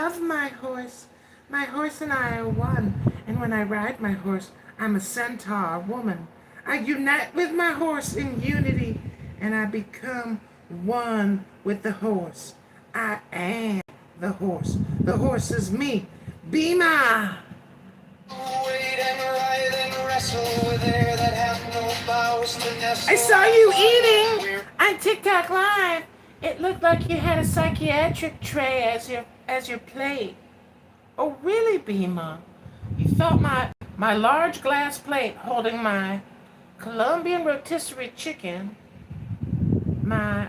love my horse. My horse and I are one, and when I ride my horse, I'm a centaur woman. I unite with my horse in unity, and I become one with the horse. I am the horse. The horse is me. Bima! I saw you eating on TikTok Live. It looked like you had a psychiatric tray as your plate. Oh, really, Bima? You felt my large glass plate holding my Colombian rotisserie chicken, my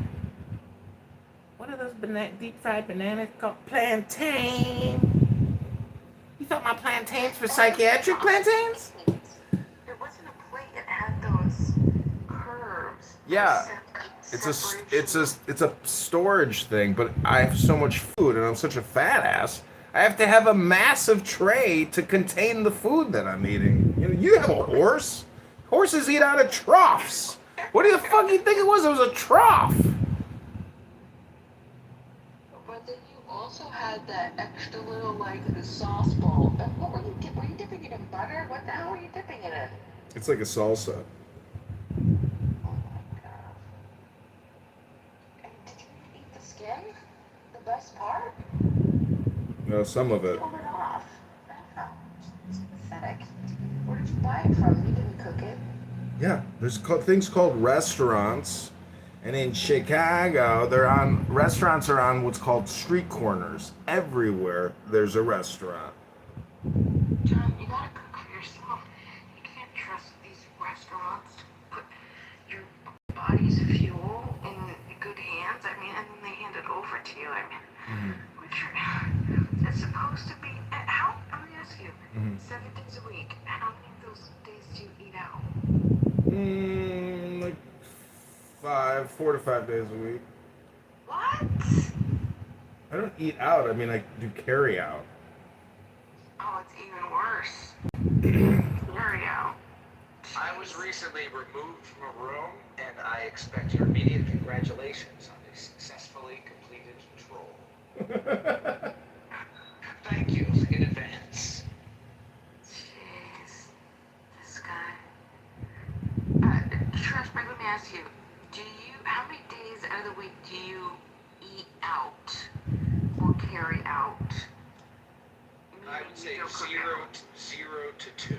what are those deep fried bananas called? Plantain. You thought my plantains were psychiatric plantains? It wasn't a plate. It had those curves. Yeah, it's a storage thing. But I have so much food, and I'm such a fat ass. I have to have a massive tray to contain the food that I'm eating. You have a horse. Horses eat out of troughs. What do you fuck you think it was? It was a trough. But then you also had that extra little, the sauce bowl. What were you dipping? Were you dipping it in butter? What the hell were you dipping it in? It's like a salsa. Oh my god. And did you eat the skin? The best part? No, some of it. Pulled it off. Oh, it's pathetic. Where did you buy it from? You didn't cook it. Yeah, there's things called restaurants, and in Chicago, restaurants are on what's called street corners. Everywhere there's a restaurant. John, you gotta cook for yourself. You can't trust these restaurants to put your body's fuel in good hands. I mean, and then they hand it over to you. I mean, it's supposed to be. Let me ask you. 7 days a week. How many of those days do you eat out? Like 4 to 5 days a week. What? I don't eat out. I mean, I do carry out. Oh, it's even worse. Carry out. I was recently removed from a room, and I expect your immediate congratulations on a successfully completed troll. Thank you in advance. Jeez. This guy. Trash bag, let me ask you. How many days out of the week do you eat out or carry out? I would say 0 to 2.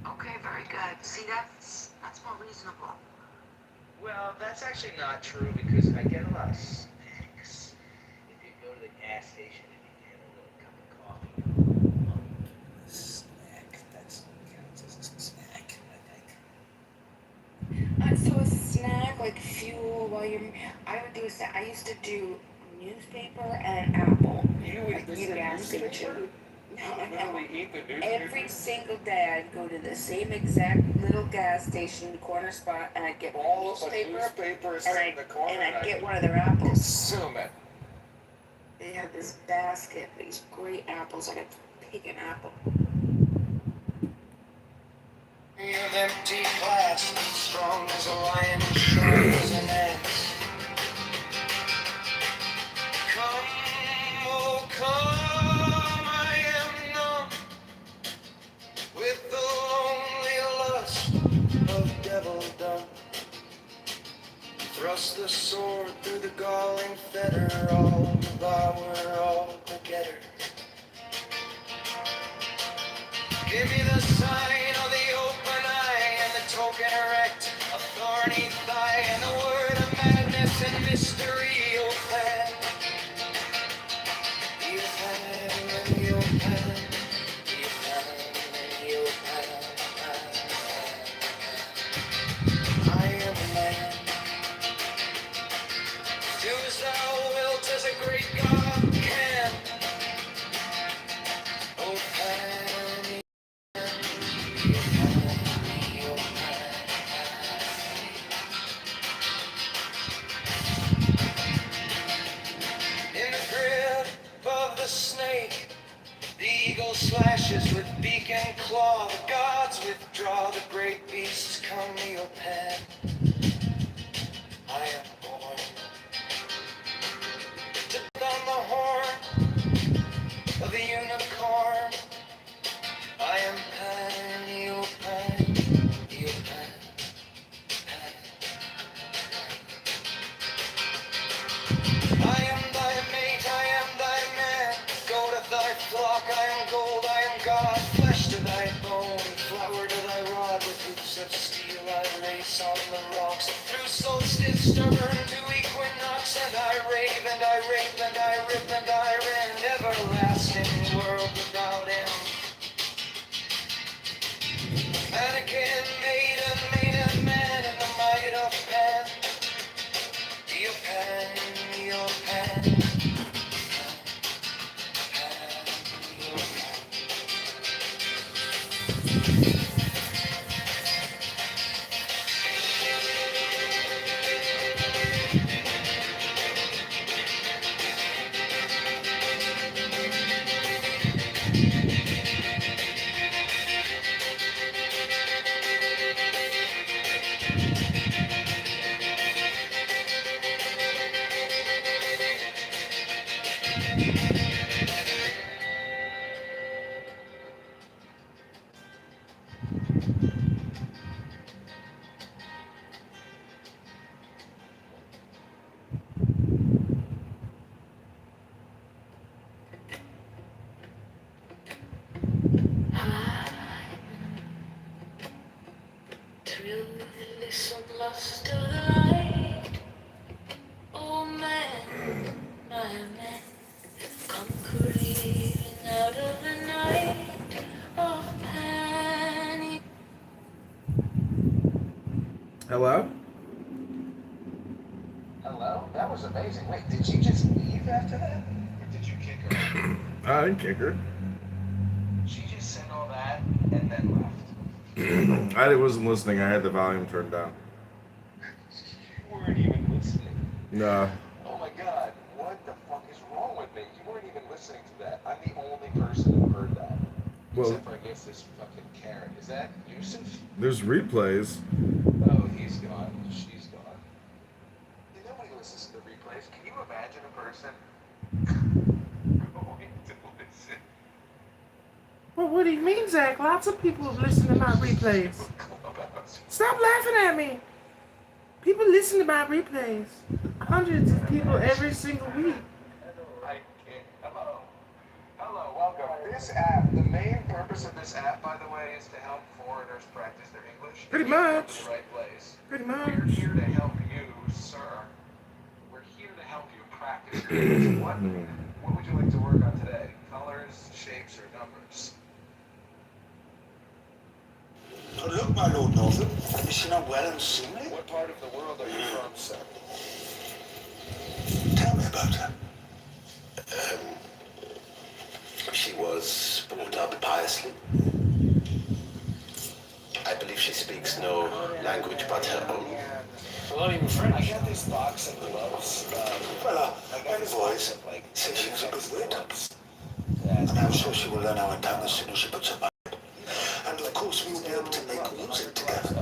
Okay, very good. See, that's more reasonable. Well, that's actually not true because I get a lot of snacks. If you go to the gas station and you get a little cup of coffee. Snack. That counts as a snack, I think. So a snack, like fuel while you're... I used to do newspaper and an apple. You would eat the newspaper? Every single day I'd go to the same exact little gas station corner spot and I'd get all newspapers and I'd get one of their apples. Consume it. They had this basket, these great apples. I got to pick an apple. An empty glass, strong as a lion, strong as an ass. Come, oh come, I am numb with the lonely lust of devildom. Thrust the sword through the galling fetter, all devour, all begetter. Give me the sign of the open eye and the token erect, a thorny thigh and the word of madness and mystery, oh fan. You fan, you fan, you fan, you fan. I am a man. Do as thou wilt as a great God can. Oh fan. Snake, the eagle slashes with beak and claw. The gods withdraw, the great beasts come your path. I am born to on the horn. God, flesh to thy bone, flower to thy rod, with hoops of steel I race on the rocks, through solstice stubborn to equinox, and I rave and I rape and I rip and I rend, everlasting world without end. Mannequin, maiden, man in the might of Pan. Your Pan, your Pan, Pan, your Pan. Through the listen lust of the light, oh man, my man, come creeping out of the night of panic. Hello? Hello? That was amazing. Wait, did she just leave after that? Or did you kick her? I didn't kick her. She just said all that and then left. I wasn't listening. I had the volume turned down. You weren't even listening. No. Oh my god, what the fuck is wrong with me? You weren't even listening to that. I'm the only person who heard that. Well, Except for, I guess, this fucking Karen. Is that Yusuf? there's replays. Oh, he's gone. She's gone. Dude, nobody listens to the replays. Can you imagine a person going to listen? Well, what do you mean, Zach? Lots of people have listened to my replays. Clubhouse? Stop laughing at me. People listen to my replays. Hundreds of people every single week. I can't. Hello. Hello, welcome. This app, the main purpose of this app, by the way, is to help foreigners practice their English. Pretty If you come much. to the right place. Pretty We're much. here to help you, sir. We're here to help you practice your English. What would you like to work on today? Colors, shapes, or numbers? Oh, look, my Lord Northam, is she not well and seemly? What part of the world are you from, sir? Tell me about her. She was brought up piously. I believe she speaks no language but her own. Not even French. I got this box of gloves. Well, my voice says she was a good wit. And I'm sure she will learn our tongue as soon as she puts her mind. And of course we will be able to make music together.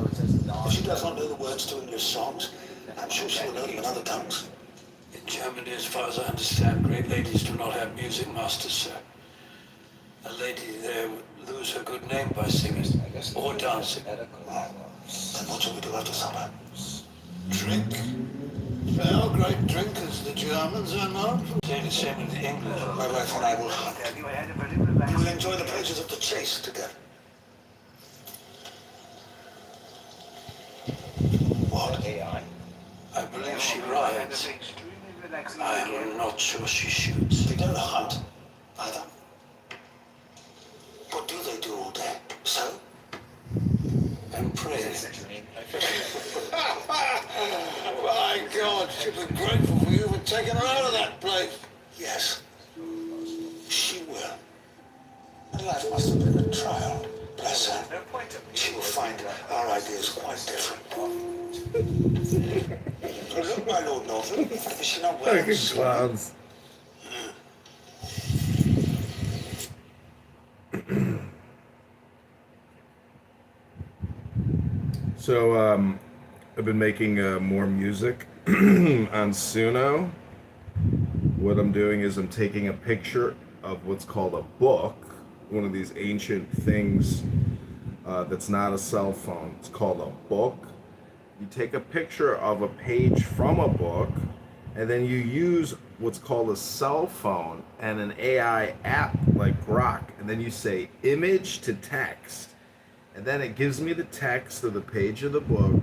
If she does not know the words to English songs, I'm sure she will know them in other tongues. In Germany, as far as I understand, great ladies do not have music masters, sir. A lady there would lose her good name by singing or dancing. Then what shall we do after supper? Drink? They are great drinkers, the Germans are known for. Say the same with the English. My wife and I will hunt. We will enjoy the pleasures of the chase together. What? AI. I believe she rides. I am not sure she shoots. They don't hunt, either. What do they do all day? So? And pray. My God, she'll be grateful for you for taking her out of that place. Yes, she will. And life must have been a trial. Bless her. She will find our ideas quite different. Look, my Lord Northam, is she not well? Fucking clowns. So, I've been making more music on Suno. What I'm doing is I'm taking a picture of what's called a book, one of these ancient things that's not a cell phone. It's called a book. You take a picture of a page from a book, and then you use what's called a cell phone and an AI app like Grok, and then you say image to text, and then it gives me the text of the page of the book,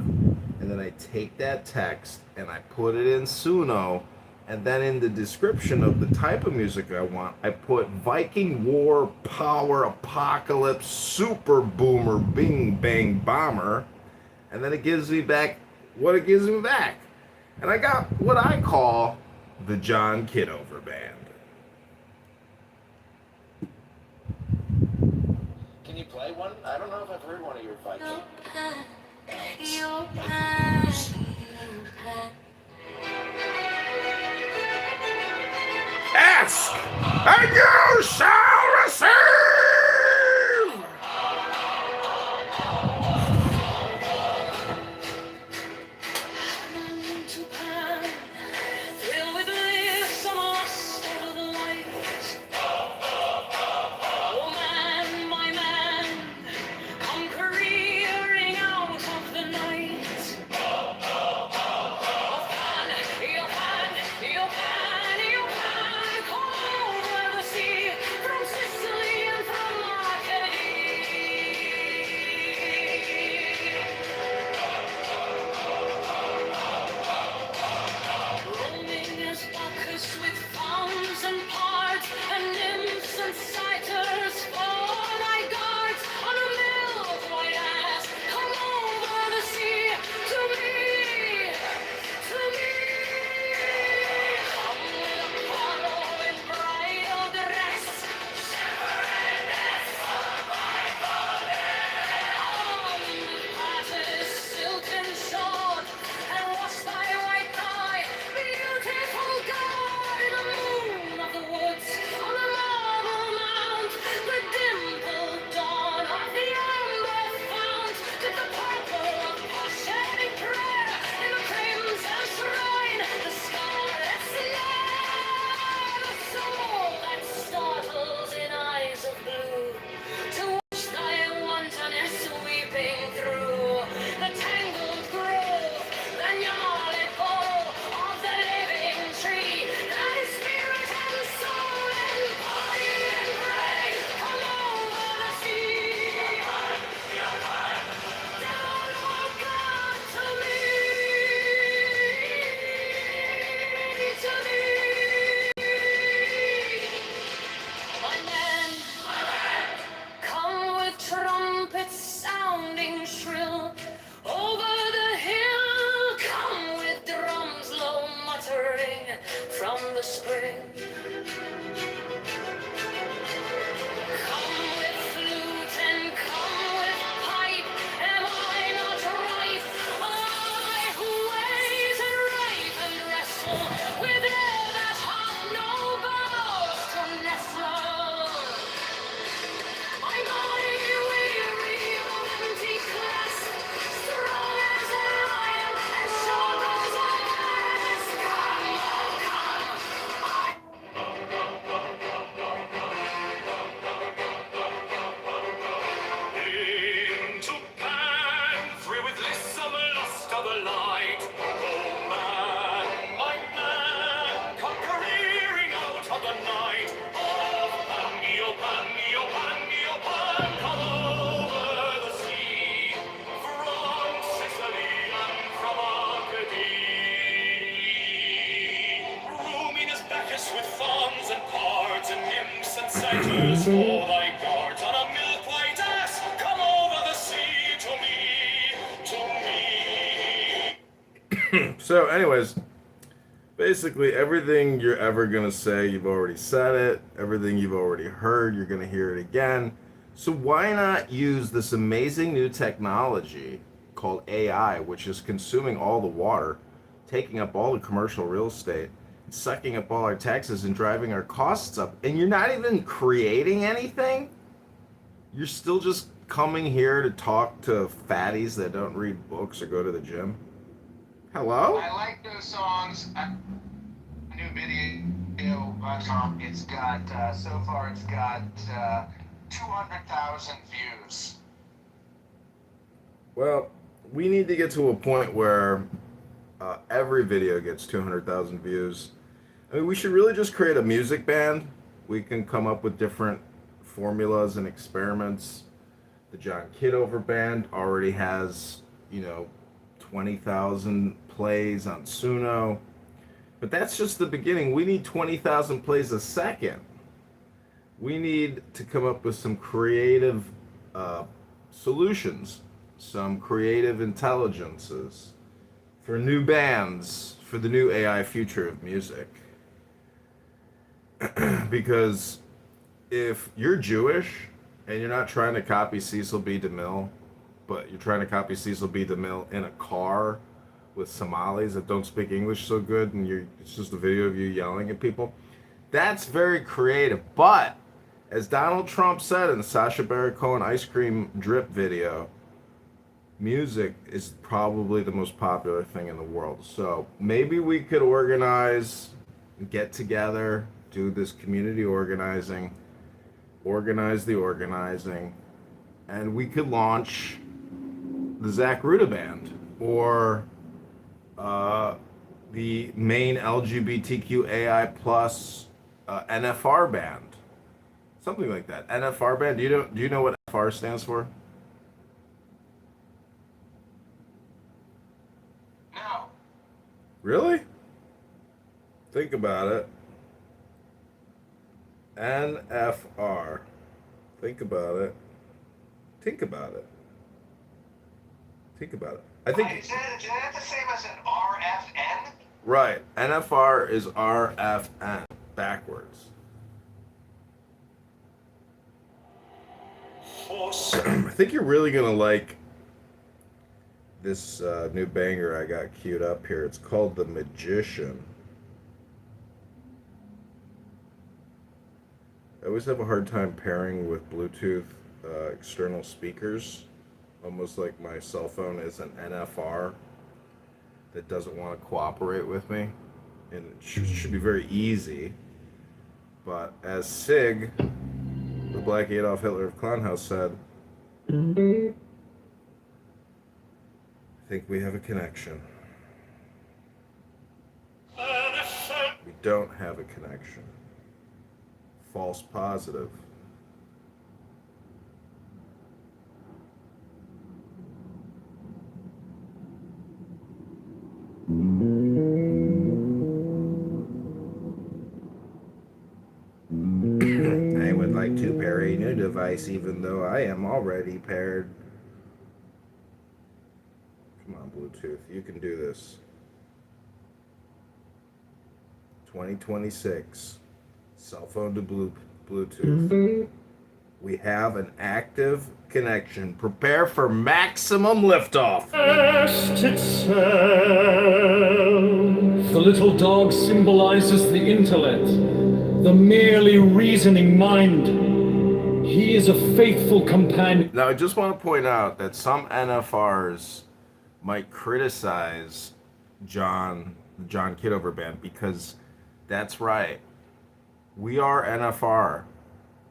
and then I take that text and I put it in Suno, and then in the description of the type of music I want, I put Viking War Power Apocalypse Super Boomer Bing Bang Bomber, and then it gives me back what it gives me back. And I got what I call the John Kitover Band. Can you play one? I don't know if I've heard one of your Viking. Ask, and you shall receive! From the spring, come with flute and come with pipe. Am I not right? I who wait and rave and wrestle with air that hath no bows to nestle. My body weary of empty clasp, strong as a lion and sharp as a glass. Come, oh come. Into pantry with lissom lust of the light. Oh man, my man, come careering out of the night. Oh pan, oh pan, come over the sea. From Sicily and from Arcady. Rooming as Bacchus with fawns and pards and nymphs and satyrs for thy guards on a milk-white ass. Come over the sea to me. So, anyways, basically everything you're ever gonna say, you've already said it. Everything you've already heard, you're gonna hear it again. So why not use this amazing new technology called AI, which is consuming all the water, taking up all the commercial real estate, sucking up all our taxes and driving our costs up, and you're not even creating anything? You're still just coming here to talk to fatties that don't read books or go to the gym? Hello? I like those songs. New video song. It's got so far. It's got 200,000 views. Well, we need to get to a point where every video gets 200,000 views. I mean, we should really just create a music band. We can come up with different formulas and experiments. The John Kitover band already has, 20,000 plays on Suno. But that's just the beginning. We need 20,000 plays a second. We need to come up with some creative solutions, some creative intelligences for new bands, for the new AI future of music. Because if you're Jewish and you're not trying to copy Cecil B. DeMille, but you're trying to copy Cecil B. DeMille in a car with Somalis that don't speak English so good, and it's just a video of you yelling at people, that's very creative. But as Donald Trump said in the Sacha Baron Cohen ice cream drip video, music is probably the most popular thing in the world. So maybe we could organize, get together, do this community organizing, organize the organizing, and we could launch the Zach Ruda Band, or the main LGBTQ AI plus NFR band, something like that. NFR band. Do you know what FR stands for? No. Really? Think about it. NFR. Think about it. Think about it. Think about it. I think. Is that the same as an RFN? Right. NFR is RFN backwards. I think you're really gonna like this new banger I got queued up here. It's called The Magician. I always have a hard time pairing with Bluetooth external speakers. Almost like my cell phone is an NFR that doesn't want to cooperate with me. And it should be very easy. But as Sig, the Black Adolf Hitler of Clownhouse, said, I think we have a connection. We don't have a connection. False positive. I would like to pair a new device even though I am already paired. Come on, Bluetooth, you can do this. 2026, cell phone to Bluetooth. We have an active connection. Prepare for maximum liftoff. The little dog symbolizes the intellect, the merely reasoning mind. He is a faithful companion. Now, I just want to point out that some NFRs might criticize the John Kitover band, because that's right. We are NFR,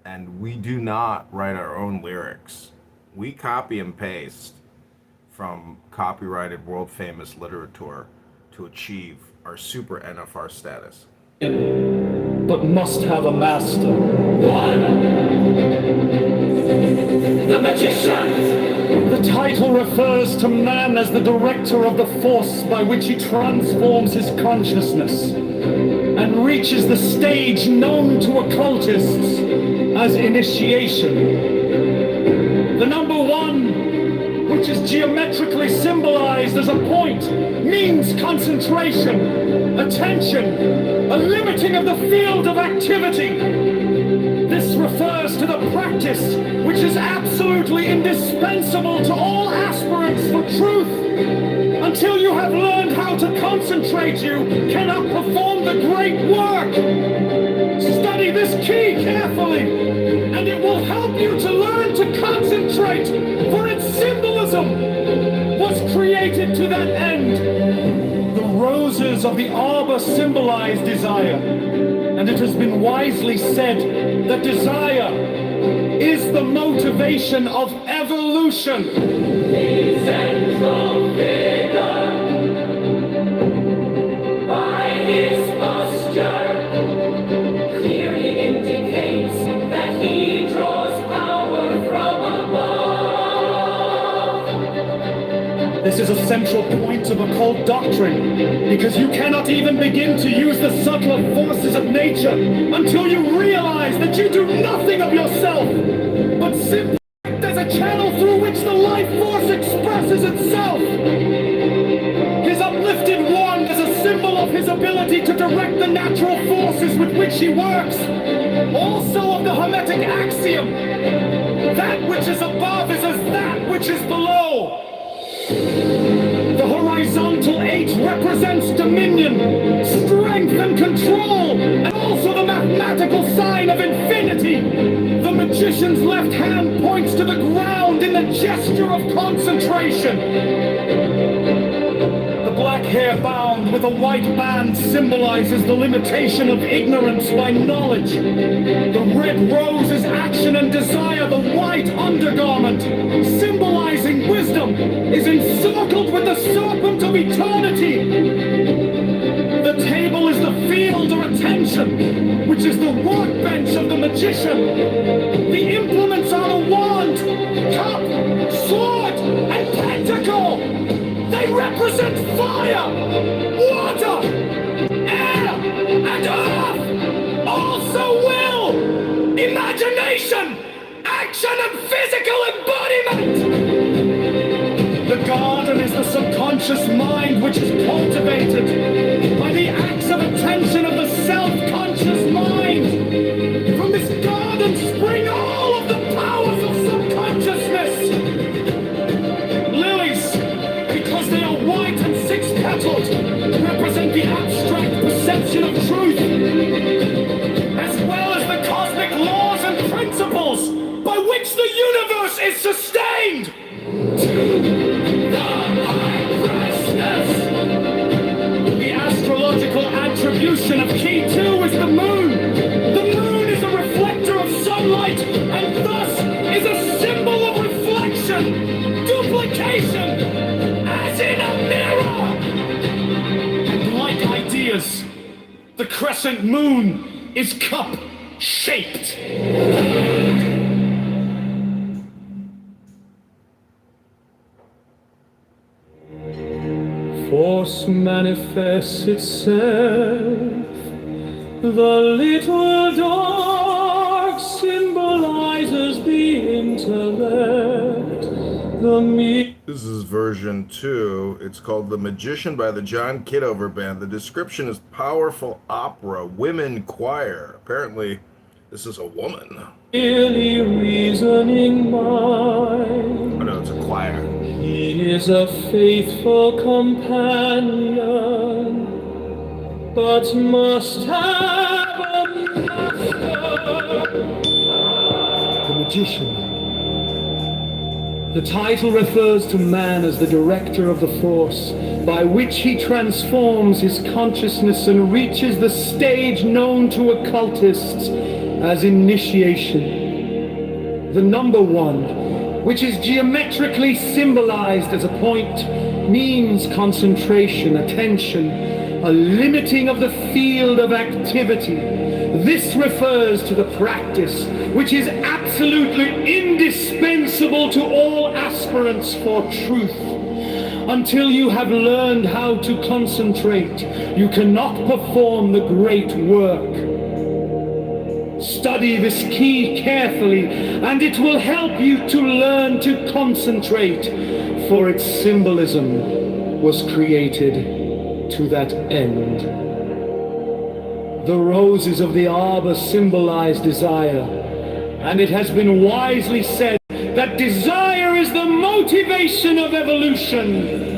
and we do not write our own lyrics. We copy and paste from copyrighted world-famous literature to achieve our super NFR status. But must have a master. The Magician! The title refers to man as the director of the force by which he transforms his consciousness and reaches the stage known to occultists as initiation. The number 1, which is geometrically symbolized as a point, means concentration, attention, a limiting of the field of activity. This refers to the practice which is absolutely indispensable to all aspirants for truth. Until you have learned how to concentrate, you cannot perform the great work. Study this key carefully, and it will help you to learn to concentrate, for its symbolism was created to that end. The roses of the arbor symbolize desire, and it has been wisely said that desire is the motivation of evolution. The central figure, by his posture This is a central point of occult doctrine, because you cannot even begin to use the subtler forces of nature until you realize that you do nothing of yourself, but simply act as a channel through which the life force expresses itself. His uplifted wand is a symbol of his ability to direct the natural forces with which he works. Also of the Hermetic axiom, that which is above is as that which is below. The horizontal 8 represents dominion, strength and control, and also the mathematical sign of infinity. The magician's left hand points to the ground in the gesture of concentration. The black hair bound with a white band symbolizes the limitation of ignorance by knowledge. The red rose is action and desire, the white undergarment, symbolizing wisdom, is encircled with the serpent of eternity. The table is the field of attention, which is the workbench of the magician. The implements are the wand, cup, sword, and pentacle. They represent fire, water, air, and earth. Also will, imagination, action, and physical embodiment. The garden is the subconscious mind which is cultivated by the acts of attention of the self-conscious mind. From this garden spring all of the powers of subconsciousness. Lilies, because they are white and six-petaled, represent the abstract perception of truth, as well as the cosmic laws and principles by which the universe is sustained. The astrological attribution of key 2 is the moon. The moon is a reflector of sunlight, and thus is a symbol of reflection, duplication, as in a mirror. And like ideas, the crescent moon is cup-shaped. Force manifests itself. The little dog symbolizes the intellect. This is version 2. It's called The Magician by the John Kitover Band. The description is powerful opera, women choir. Apparently, this is a woman. Merely reasoning mind. Oh no, it's a choir. He is a faithful companion, but must have a master. The magician. The title refers to man as the director of the force, by which he transforms his consciousness and reaches the stage known to occultists as initiation. The number 1, which is geometrically symbolized as a point, means concentration, attention, a limiting of the field of activity. This refers to the practice, which is absolutely indispensable to all aspirants for truth. Until you have learned how to concentrate, you cannot perform the great work. Study this key carefully, and it will help you to learn to concentrate, for its symbolism was created to that end. The roses of the arbor symbolize desire, and it has been wisely said that desire is the motivation of evolution.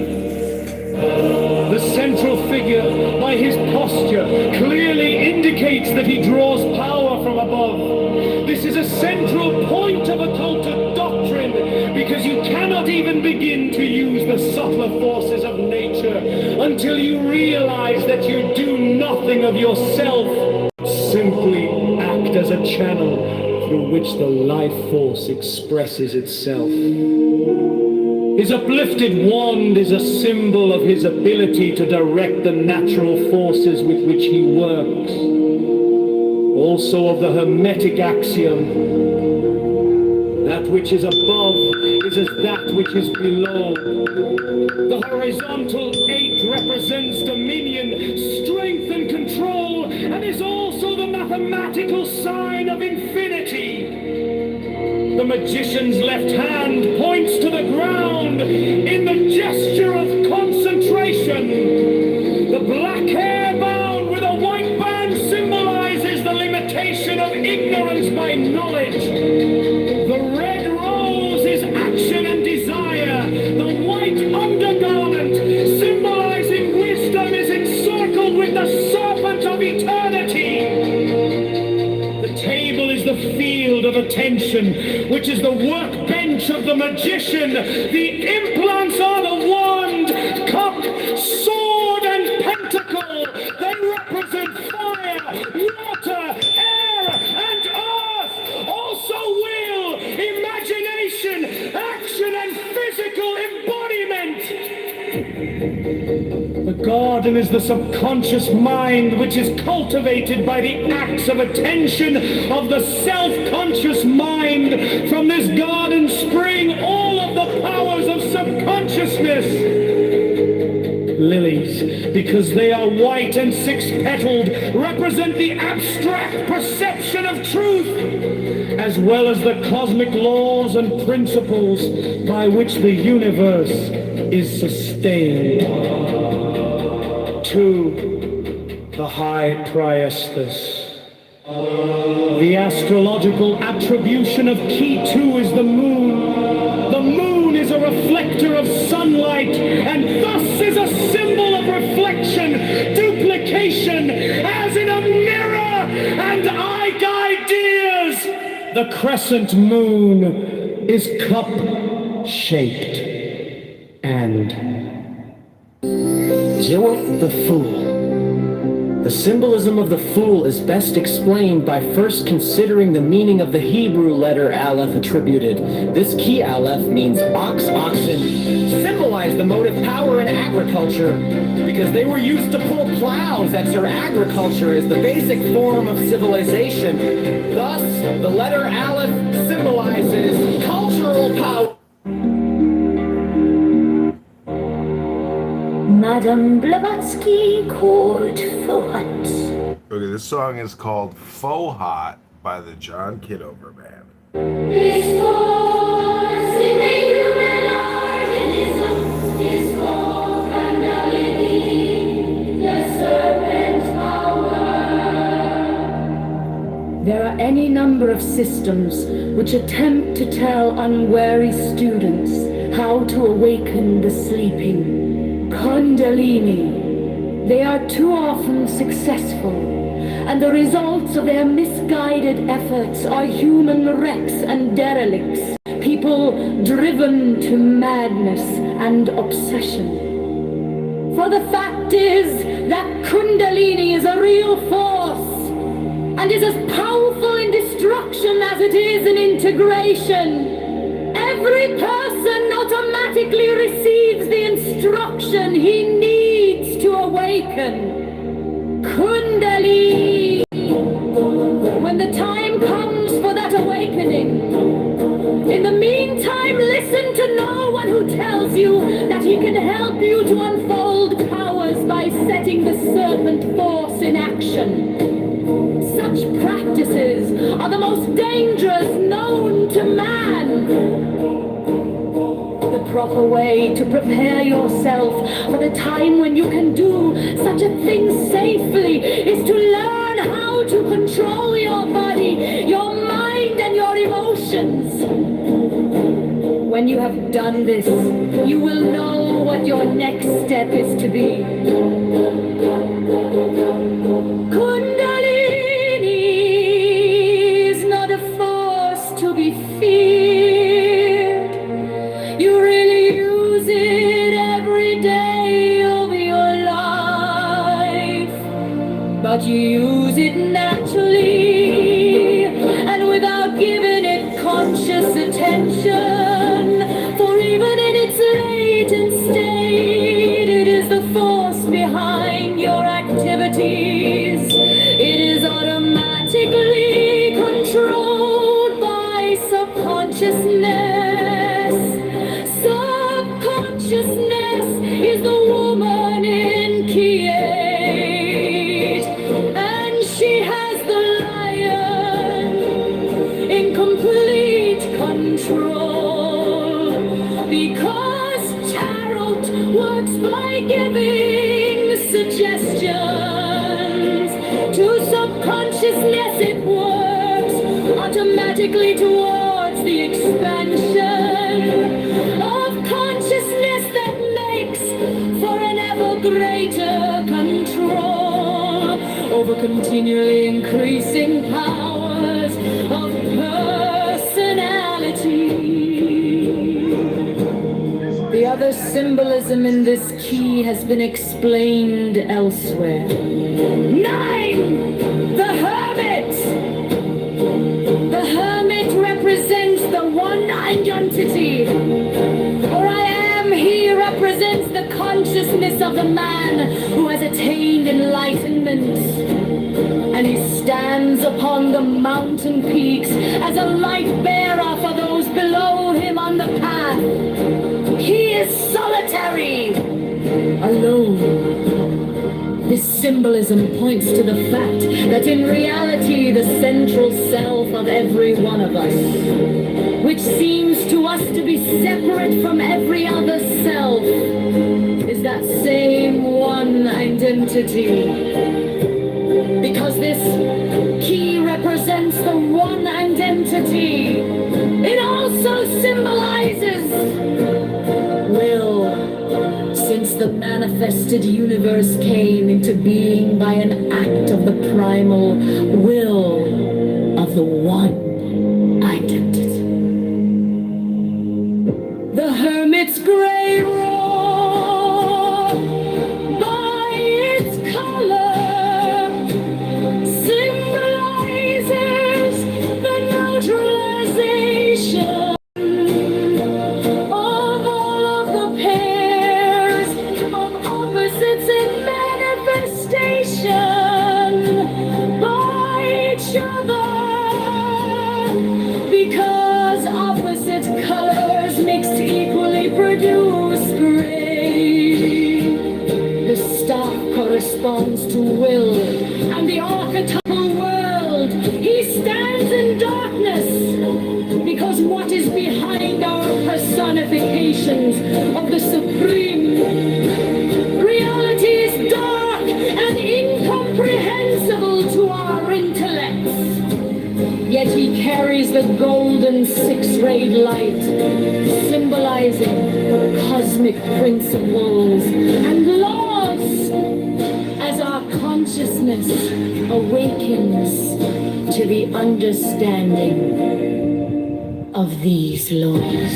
The central figure, by his posture, clearly indicates that he draws power from above. This is a central point of occultic doctrine, because you cannot even begin to use the subtler forces of nature until you realize that you do nothing of yourself, simply act as a channel through which the life force expresses itself. His uplifted wand is a symbol of his ability to direct the natural forces with which he works. Also of the Hermetic axiom, that which is above is as that which is below. The horizontal 8 represents dominion, strength, and control, and is also the mathematical sign of infinity. The magician's left hand points to the ground in the gesture of concentration. The black hair bound with a white band symbolizes the limitation of ignorance by knowledge. The red rose is action and desire. The white undergarment, symbolizing wisdom, is encircled with the serpent of eternity. The table is the field of attention, which is the workbench of the magician. The implants are the wand, cup, sword, and pentacle. They represent fire, water, air, and earth. Also will, imagination, action, and physical embodiment. The garden is the subconscious mind, which is cultivated by the acts of attention of the self-conscious mind. From this garden spring all of the powers of subconsciousness. Lilies, because they are white and six-petaled, represent the abstract perception of truth, as well as the cosmic laws and principles by which the universe is sustained. 2. The High Priestess. The astrological attribution of Key 2 is the moon. The moon is a reflector of sunlight, and thus is a symbol of reflection, duplication, as in a mirror, and ideas. The crescent moon is cup-shaped. And Jewel the Fool. The symbolism of the fool is best explained by first considering the meaning of the Hebrew letter Aleph attributed. This key Aleph means ox, oxen, symbolize the motive power in agriculture because they were used to pull plows. That's their agriculture is the basic form of civilization. Thus, the letter Aleph symbolizes cultural power. Madame Blavatsky called for what? Okay, this song is called Faux Hot by the John Kitover Band. His force in the human organism is called Kundalini, the serpent power. There are any number of systems which attempt to tell unwary students how to awaken the sleeping. Kundalini. They are too often successful, and the results of their misguided efforts are human wrecks and derelicts, people driven to madness and obsession. For the fact is that Kundalini is a real force, and is as powerful in destruction as it is in integration. Every person automatically receives the instruction he needs to awaken. Kundalini. When the time comes for that awakening, in the meantime, listen to no one who tells you that he can help you to unfold powers by setting the serpent force in action. Such practices are the most dangerous known to man. The proper way to prepare yourself for the time when you can do such a thing safely is to learn how to control your body, your mind, and your emotions. When you have done this, you will know what your next step is to be. Kundalini is not a force to be feared. You really use it every day of your life. But you use it naturally and without giving it conscious attention. For even in its latent state, it is the force behind your activities. It is automatically controlled by subconsciousness. giving suggestions to subconsciousness. It works automatically towards the expansion of consciousness that makes for an ever greater control over continually increasing powers of personality. The other symbolism in this key has been explained elsewhere. 9! The Hermit! The Hermit represents the one identity. For I am, he represents the consciousness of the man who has attained enlightenment. And he stands upon the mountain peaks as a light bearer for those below him on the path. He is solitary, alone. This symbolism points to the fact that in reality the central self of every one of us, which seems to us to be separate from every other self, is that same one identity. Because this key represents the one identity, it also symbolizes will. Since the manifested universe came into being by an act of the primal will of the one identity. The Hermit's gray robe, by its color, symbolizes the neutralization because opposite colors mixed equally produce gray. The staff corresponds to will and the archetypal world. He stands in darkness because what is behind our personifications of the supreme reality is dark and incomprehensible to our intellects. Yet he carries the golden six-rayed light, symbolizing cosmic principles and laws as our consciousness awakens to the understanding of these laws.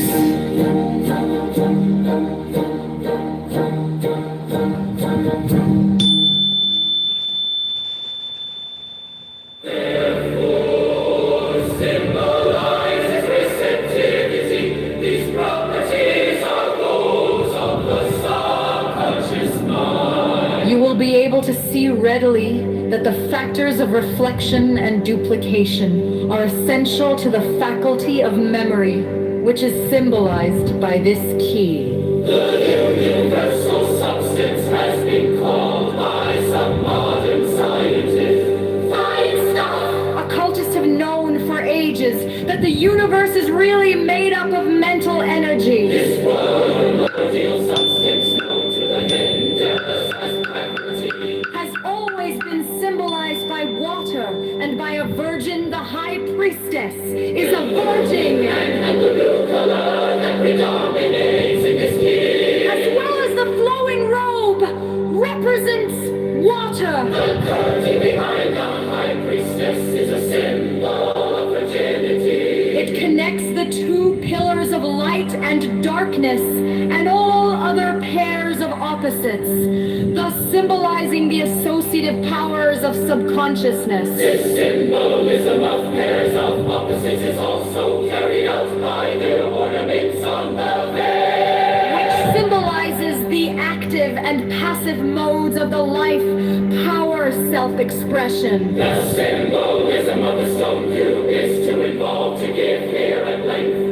You will be able to see readily that the factors of reflection and duplication are essential to the faculty of memory, which is symbolized by this key. The universal substance has been called by some modern scientists fine stuff. Occultists have known for ages that the universe is really made up of mental energy. This primordial substance known to the Hindus as Prakriti has always been symbolized by water, and by a virgin. The high priestess is a virgin. And the blue color that predominates in this key, as well as the flowing robe, represents water. The curtain behind the high priestess is a symbol of virginity. It connects the two pillars of light and darkness and all other pairs of opposites, thus symbolizing the associative powers of subconsciousness. This symbolism of pairs of opposites is also carried out by their ornaments on the veil, which symbolizes the active and passive modes of the life power self-expression. The symbolism of the stone cube is too involved to give here at length.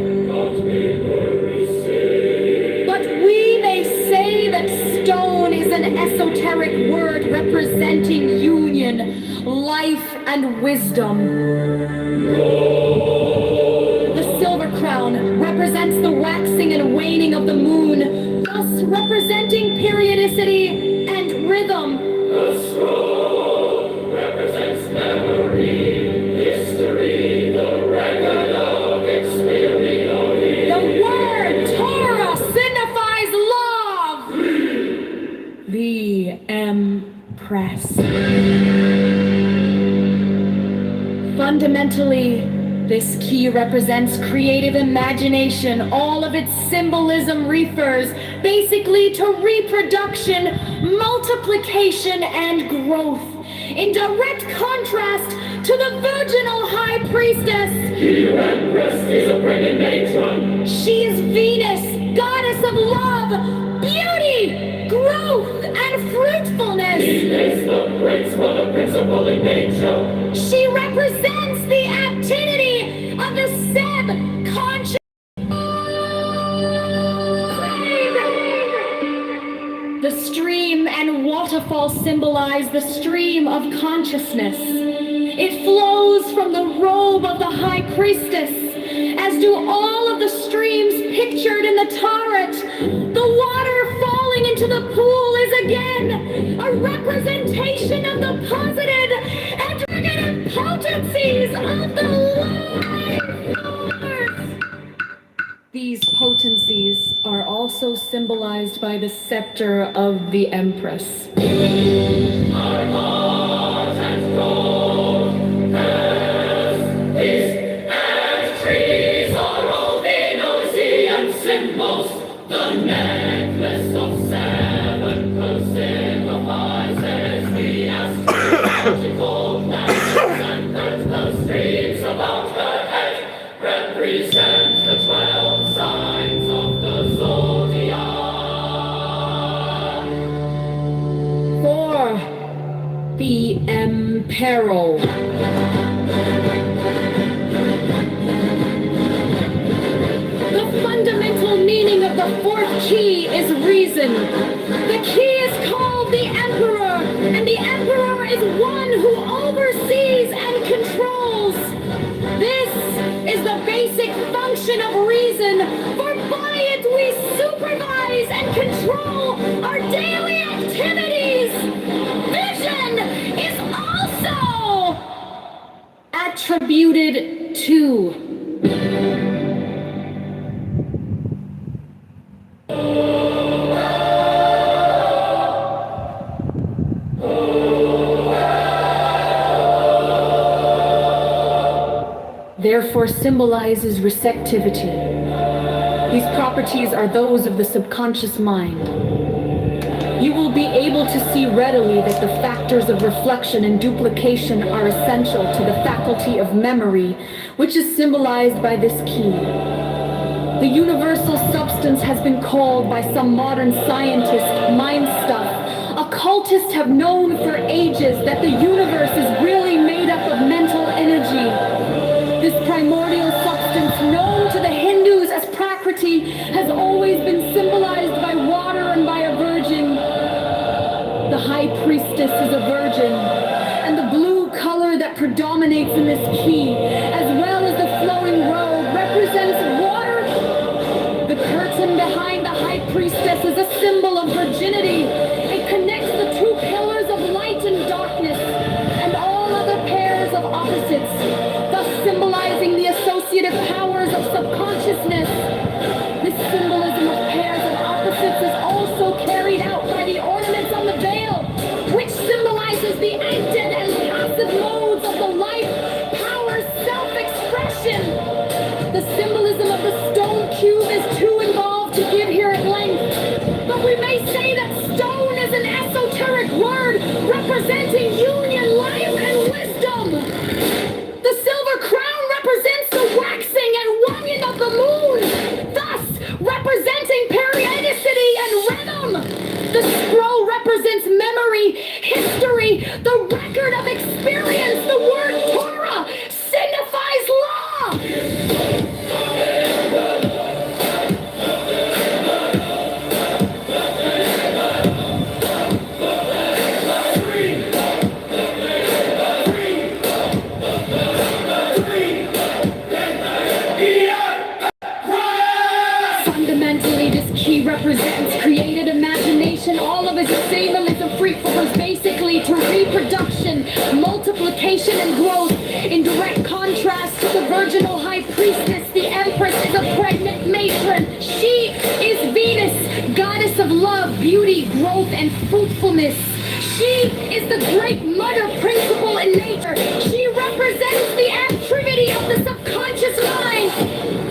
But we may say that stone is an esoteric word representing union, life, and wisdom. The silver crown represents the waxing and waning of the moon, thus representing periodicity Fundamentally, this key represents creative imagination. All of its symbolism refers basically to reproduction, multiplication, and growth. In direct contrast to the virginal high priestess, The Empress is a pregnant matron. she is Venus, goddess of love, beauty, growth, and fruitfulness. She is the principle in nature. She represents the activity of the subconscious. The stream and waterfall symbolize the stream of consciousness. It flows from the robe of the high priestess, as do all of the streams pictured in the turret. The water falling into the pool is again a representation of the positive and negative potencies of the life force. These potencies are also symbolized by the scepter of the Empress. Our heart and gold, peace and trees are all Venusian symbols. The necklace of seven symbolises the astrological planets, and the streams about her head represent the 12 signs of the zodiac. For the Emperor. The fundamental meaning of the fourth key is reason. The key is called the Emperor, and the Emperor is one who oversees and controls. This is the basic function of reason, for by it we supervise and control our daily activities. Vision is also attributed to. Therefore symbolizes receptivity. These properties are those of the subconscious mind. You will be able to see readily that the factors of reflection and duplication are essential to the faculty of memory, which is symbolized by this key. The universal substance has been called by some modern scientists mind stuff. Occultists have known for ages that the universe is really made up of mental energy. This primordial substance, known to the Hindus as Prakriti, has always been symbolized by water and by a virgin. The high priestess is a virgin, and the blue color that predominates in this key, as well as the flowing robe, represents water. The curtain behind the high priestess is a symbol of virginity. It connects the two pillars of light and darkness, and all other pairs of opposites, thus symbolizing the associative powers of subconsciousness. This symbolism of pairs of opposites is also carried out by the ornaments on the veil, which symbolizes the active and passive modes of the life, power, self-expression. The symbolism of the stone cube is too involved to give here at length, but we may say that stone is an esoteric word representing union, life, and wisdom. The silver crown represents the waxing and waning of the moon, thus representing periodicity and rhythm. The scroll represents memory, history, the record of experience. The word Torah signifies law. Fundamentally, this key represents creative imagination. All of its symbolism refers basically to reproduction, multiplication, and growth. In direct contrast to the virginal high priestess, the Empress is a pregnant matron. She is Venus, goddess of love, beauty, growth, and fruitfulness. She is the great mother principle in nature. She represents the attribute activity of the subconscious mind.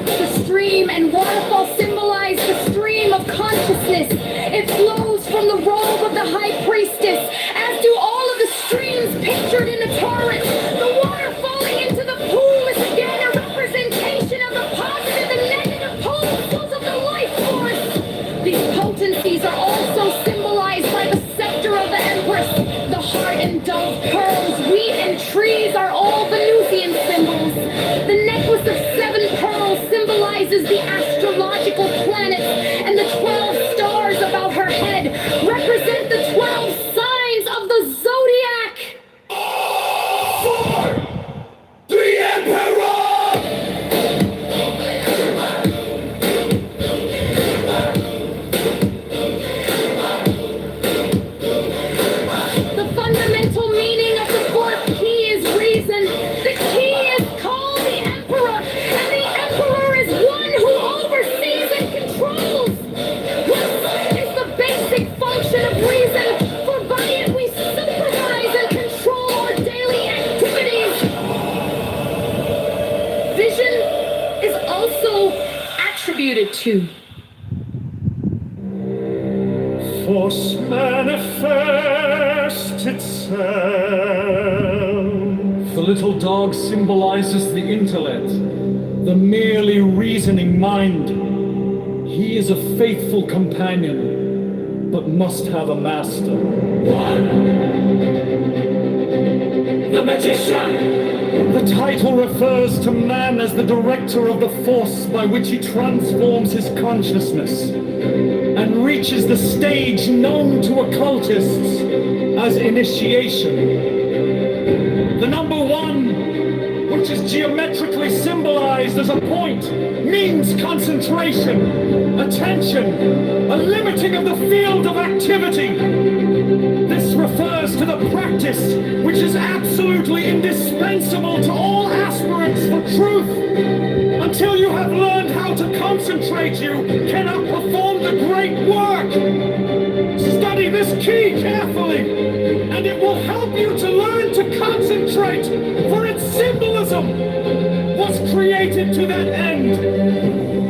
The stream and waterfall symbolize the stream of consciousness. It flows from the robe of the high priestess, as do all of the streams pictured in the torrent. The water falling into the pool is again a representation of the positive and negative poles of the life force. These potencies are also symbolized by the scepter of the Empress. The heart and dove, pearls, wheat, and trees are all Venusian symbols. The necklace of 7 pearls symbolizes the astrological planets, and the 12 stars about her head represent the 12 signs of the zodiac. For the Emperor! The fundamental meaning of the fourth key is reason. The key is called the Emperor, and the Emperor is one who oversees and controls. This is the basic function of reason, for by it we supervise and control our daily activities. Vision is also attributed to. Force manifest itself. The little dog symbolizes the intellect, the merely reasoning mind. He is a faithful companion, but must have a master. The magician! The title refers to man as the director of the force by which he transforms his consciousness and reaches the stage known to occultists as initiation. The number 1, which is geometrically symbolized as a point, means concentration, attention, a limiting of the field of activity. This refers to the practice which is absolutely indispensable to all aspirants for truth. Until you have learned how to concentrate, you cannot perform the great work. Study this key carefully, and it will help you to learn to concentrate, for its symbolism was created to that end.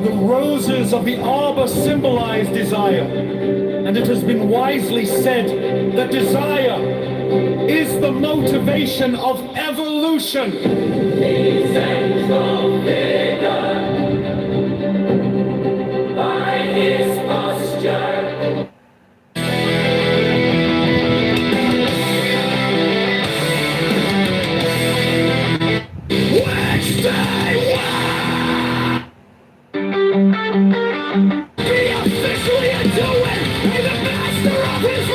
The roses of the arbor symbolize desire, and it has been wisely said that desire is the motivation of evolution. The central figure, by his posture. Which day be officially a doer and the master of his.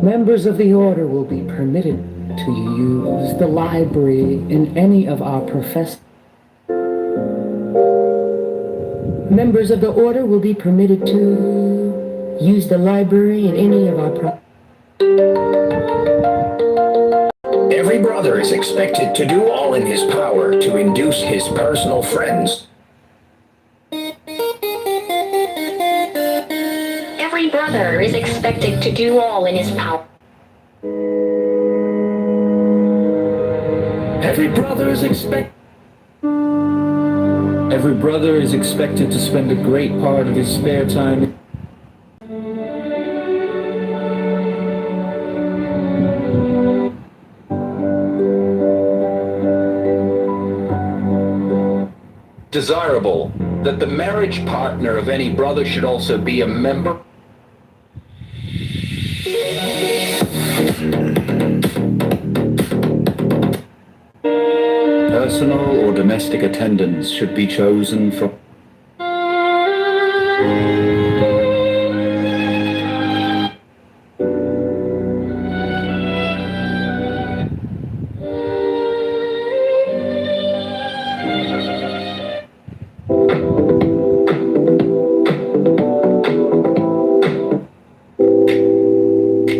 Members of the Order will be permitted to use the library in any of our professors. Members of the Order will be permitted to use the library in any of our Every brother is expected to do all in his power to induce his personal friends. Every brother is expected to do all in his power. Every brother is expected to spend a great part of his spare time. Desirable that the marriage partner of any brother should also be a member. Personal or domestic attendants should be chosen from.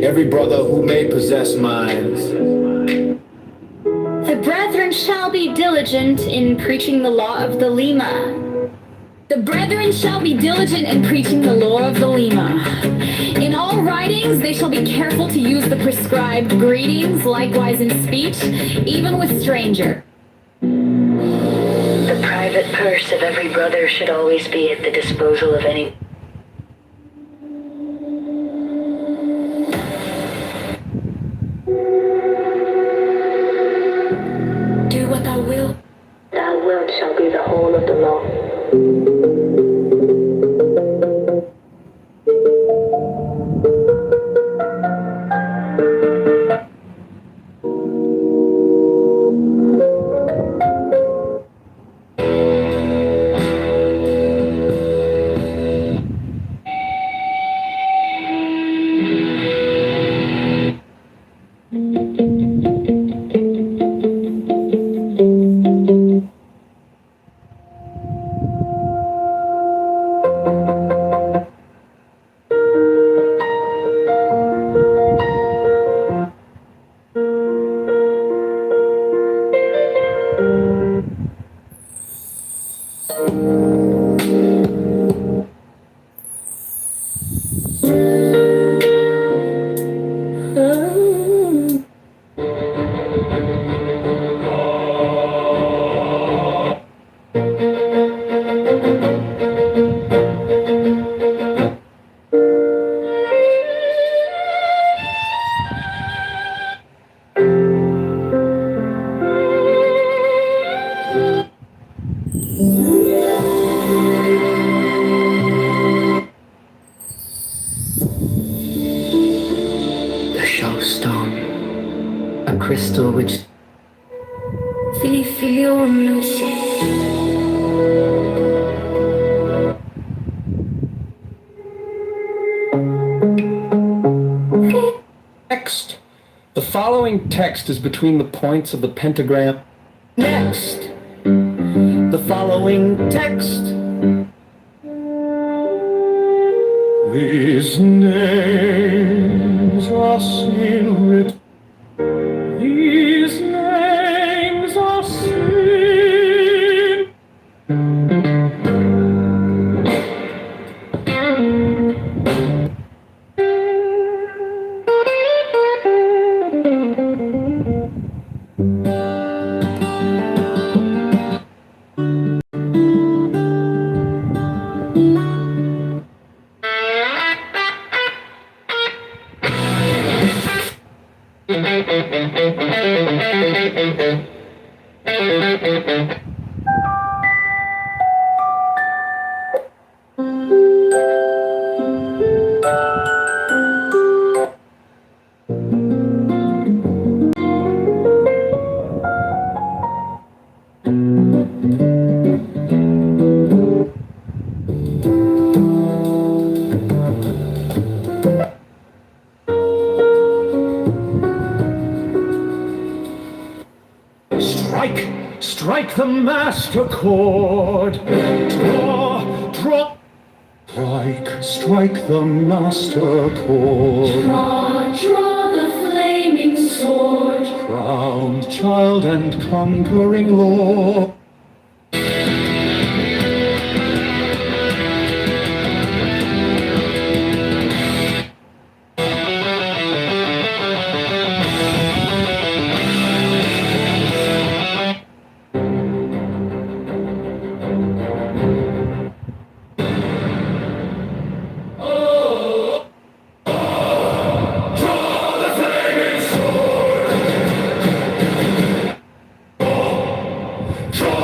Every brother who may possess minds. The brethren shall be diligent in preaching the law of the Lima. The brethren shall be diligent in preaching the lore of the Lima. In all writings they shall be careful to use the prescribed greetings, likewise in speech, even with stranger. The private purse of every brother should always be at the disposal of any... Do what thou wilt. Thou wilt shall be the whole of the law. crystal which... Next. The following text is between the points of the pentagram. Next. The following text. These names are seen written. These names are seen. Strike the master chord. Draw. Strike the master chord. Draw the flaming sword. Crowned child and conquering lord. Draw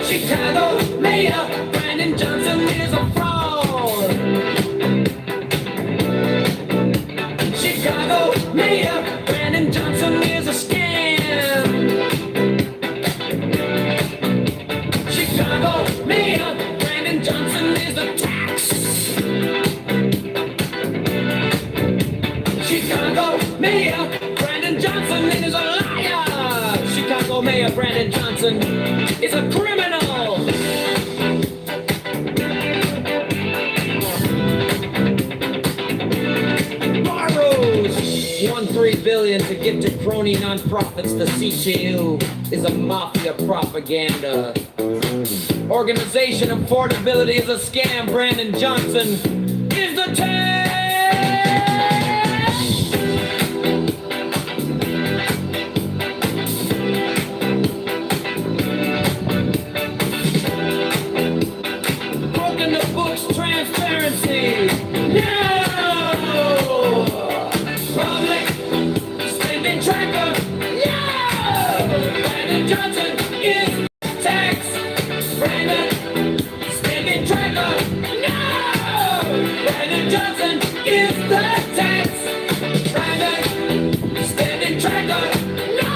Chicago Mayor Brandon Johnson is a fraud. Chicago Mayor Brandon Johnson is a scam. Chicago Mayor Brandon Johnson is a tax. Chicago Mayor Brandon Johnson is a liar. Chicago Mayor Brandon Johnson is a criminal. Borrows $1.3 billion to give to crony nonprofits. The CTU is a mafia propaganda. Organization affordability is a scam. Brandon Johnson is the tax. Broken the books, transparency. No! Public spending tracker. No! Brandon Johnson is tax. Brandon spending tracker. No! Brandon Johnson is the tax. Brandon spending tracker. No!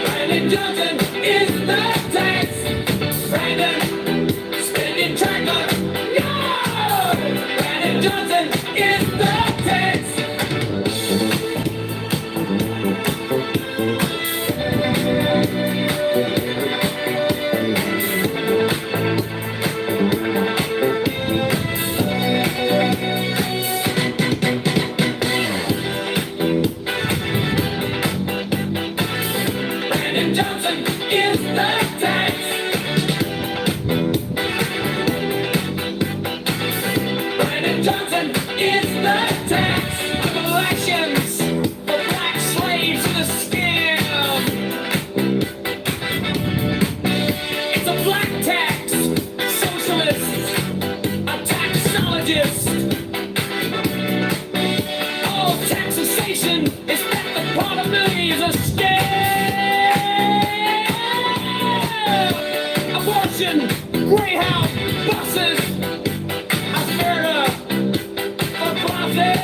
Brandon Johnson is the tax. Brandon spending tracker. No! Brandon Johnson is the tax. Brandon Johnson is the tax. Brandon Johnson is the tax of elections for black slaves in a scam. It's a black tax, socialist, a taxologist. All taxation is at the part of me is a scam. Abortion, Greyhound, buses, Alberta, for profit.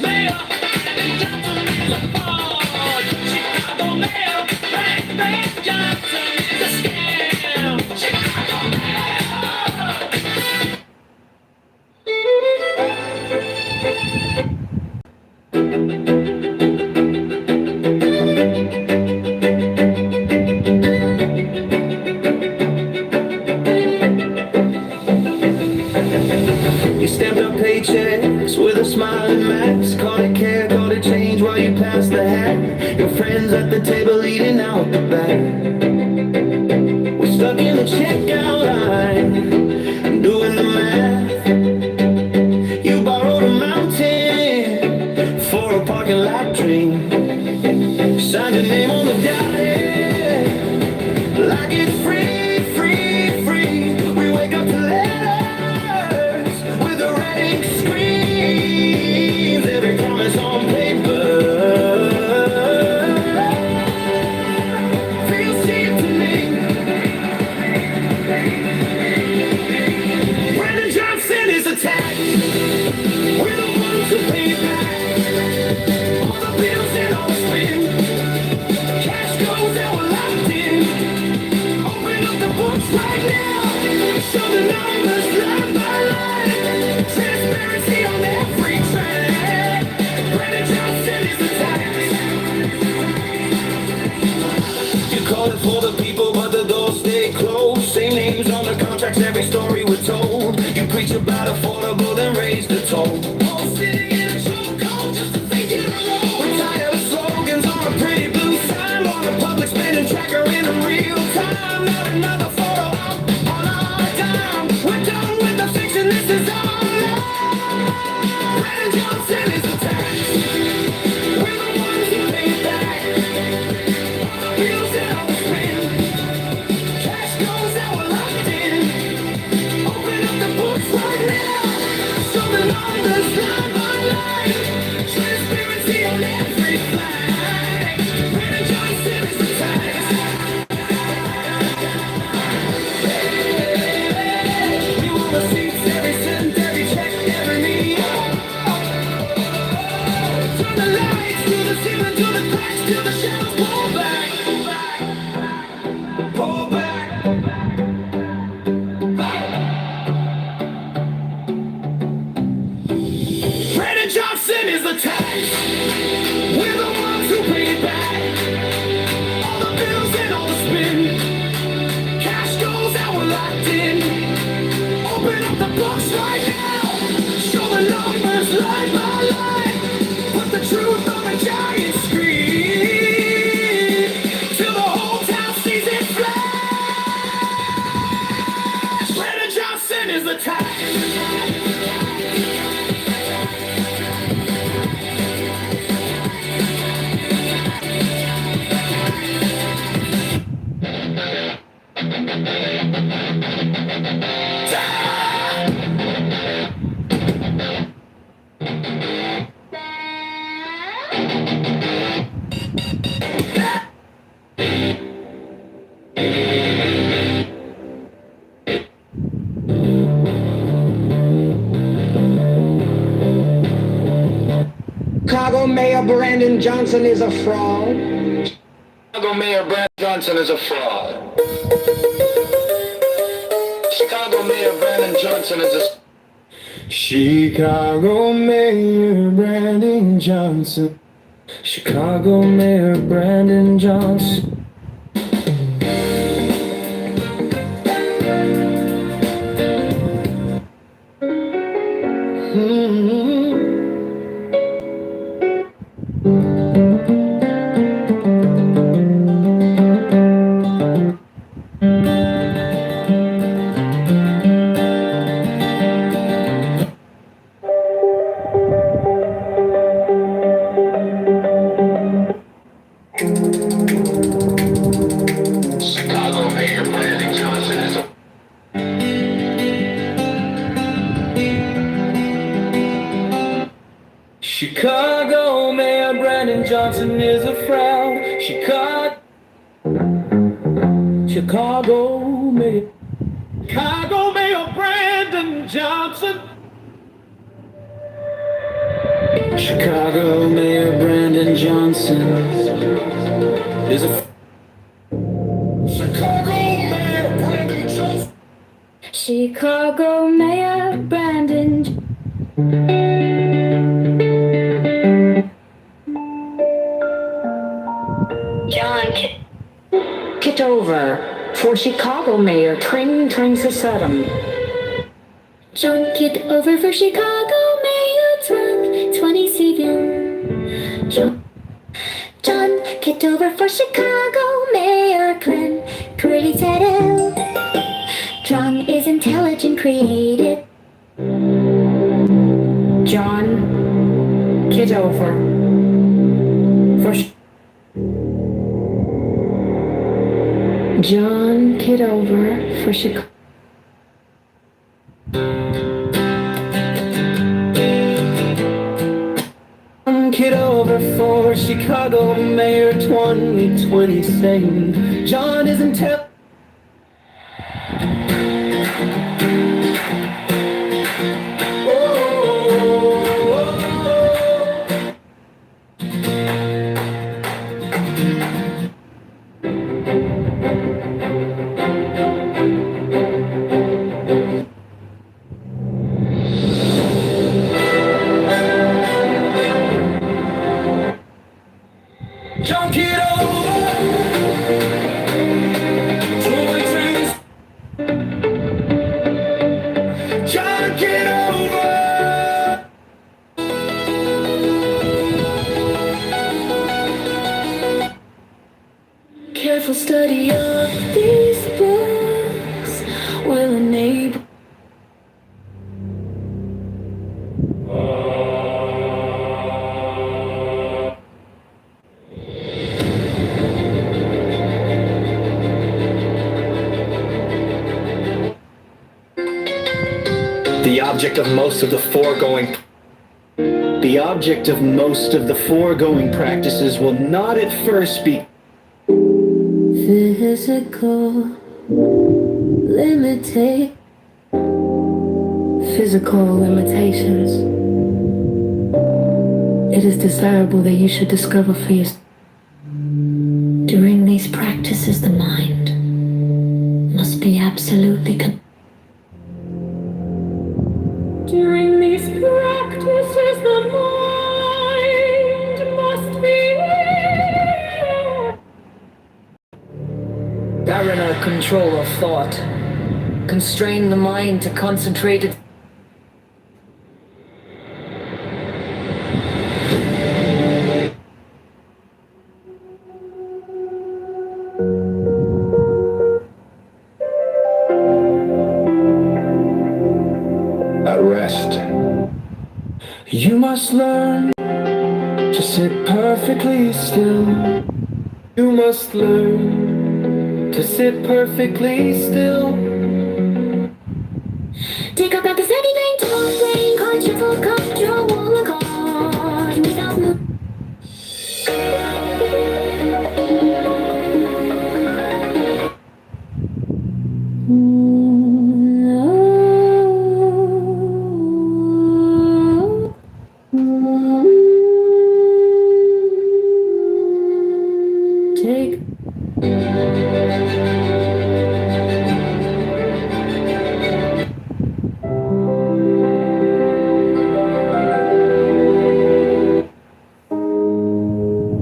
Mayor Brandon Johnson is a fraud. Chicago Mayor Brandon Johnson is a scam. Chicago Mayor. You stamped up paychecks with a smiling mask. Call it care, call it change while you pass the hat. Your friends at the table eating out the back. We're stuck in the checkout line, doing the math. You borrowed a mountain for a parking lot dream. Signed your name on the dotted, like it's free, free, free. We wake up to letters with the red ink screens. Every promise on paper feels cheap to me. Brandon Johnson is attacked. We're the ones who pay back all the bills and all the spin. Cash goes and we're locked in. Open up the books right now. Show the numbers line by line. Transparency on every track. Brandon Johnson is attacked. You call it for the people, but the doors stay closed. Same names on the contracts, every story we're told. You preach about affordable, then raise the toll. All sitting in a chokehold just to think it alone. We're tired of slogans on a pretty blue sign. On a public spending tracker in real time. Not another photo op on our dime. We're done with the fiction, this is our life. Brandon Johnson is attacked. We're the ones who pay back all the bills and all the spin. Cash goes and we're locked in. Open up the books right now. Show the numbers line by line. Transparency on every flag. Brandon Johnson is attacked. We want receipts, every cent, every check, every meal. Turn the lights to the ceiling, to the cracks, till the shadows pull back. Pull back. Brandon Johnson is attacked. We're the ones who pay it back. All the bills and all the spin. Cash goes and we're locked in. Open up the books right now. Show the numbers line by line. Put the truth on a giant screen. Till the whole town sees it flash. Brandon Johnson is attacked. Chicago Mayor Brandon Johnson is a fraud. Chicago Mayor Brandon Johnson is a fraud. Chicago Mayor Brandon Johnson is a... Chicago Mayor Brandon Johnson. Chicago Mayor Brandon Johnson. Chicago Mayor Brandon Johnson is a... Chicago Mayor Brandon Johnson is a fraud. Chicago Mayor. Chicago Mayor Brandon Johnson. Chicago Mayor Brandon Johnson is a Chicago Mayor Brandon. John Kitover for Chicago Mayor 2027. John Kitover for Chicago Mayor 2027. John Kitover for Chicago Mayor created it. John is intelligent, creative. John Kitover for John Kitover for Chicago. Kitover for Chicago Mayor 2027. John is intelligent. John Careful study of these books will enable The object of most of the foregoing practices will not at first be Physical limitations. It is desirable that you should discover for yourself. during these practices the mind must be absolutely During these practices, the mind must be Barana control of thought. Constrain the mind to concentrate it. At rest. You must learn to sit perfectly still. You must learn to sit perfectly still. take up at the steady vein, don't brain, control, control, cause without no take.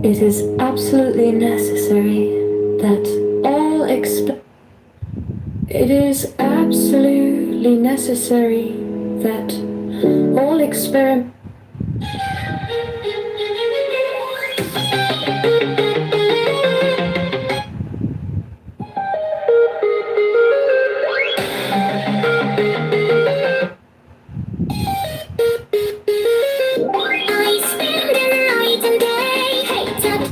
It is absolutely necessary that all It is absolutely necessary that all experiment. I spend the night and day, hate it.